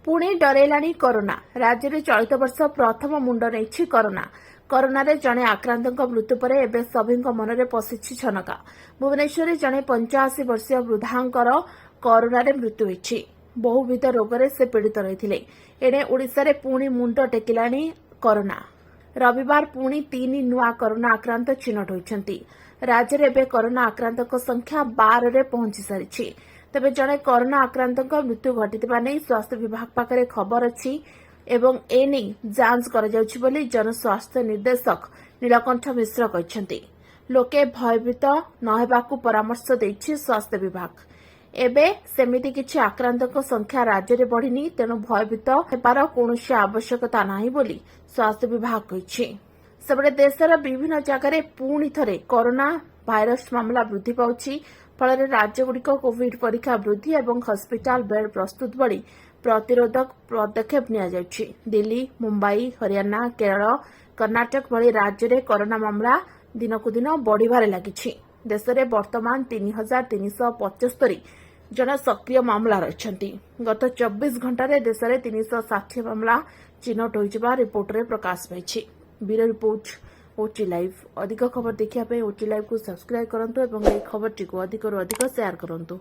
Pune डरेलाणी corona राज्य में चलित वर्ष प्रथम मुंड नहीं कोरोना कोरोना जड़े आक्रांत मृत्यु पर एवं सभी मनरे पशिछि छनका। भुवनेश्वर जड़े 85 वर्षीय वृद्धांकर कोरोना मृत्यु होती। बहुविध रोग से पीड़ित रही। एणे ओडिशा रे पुणी मुंड टेकिलाणी कोरोना। रविवार पुणी 3 नुआ कोरोना आक्रांत चिन्हट होती। राज्य में एवं कोरोना आक्रांत संख्या 12 रे पहुंची सारी। तेबे जड़े कोरोना आक्रांत मृत्यु घटिता नहीं स्वास्थ्य विभाग पाखे खबर अच्छी एवं एने जांच कर जनस्वास्थ्य निर्देशक नीलकंठ मिश्र कहते। लोके भयभीत नहेबाकू परामर्श देछि स्वास्थ्य विभाग। एबे सेमिति किछि आक्रांत संख्या राज्य में बढ़िनी, तेणु भयभीत हेबार कौनसी आवश्यकता नाही बोली स्वास्थ्य विभाग कहिछि। सेबडे देशर विभिन्न जगह पुणी थरे कोरोना भाइरस मामला वृद्धि पाउछि। फल राज्यगुड़िक कोविड परीक्षा वृद्धि और हस्पिटाल बेड प्रस्तुत भली प्रतिरोधक पदक्षेप नि दिल्ली, मुंबई, हरियाणा, केरल, कर्नाटक भली राज्य में कोरोना मामला दिनकू दिन बढ़िबार लगी। देश में वर्तमान 3375 जन सक्रिय मामला रही। गत 24 घंटे देश में 360 मामला चिन्हट हो रिपोर्ट में प्रकाश पाई। Bureau report OT live. अधिक खबर देखिए ओटी लाइव को सब्सक्राइब करंतु एवं खबर टी को अधिक शेयर करंतु।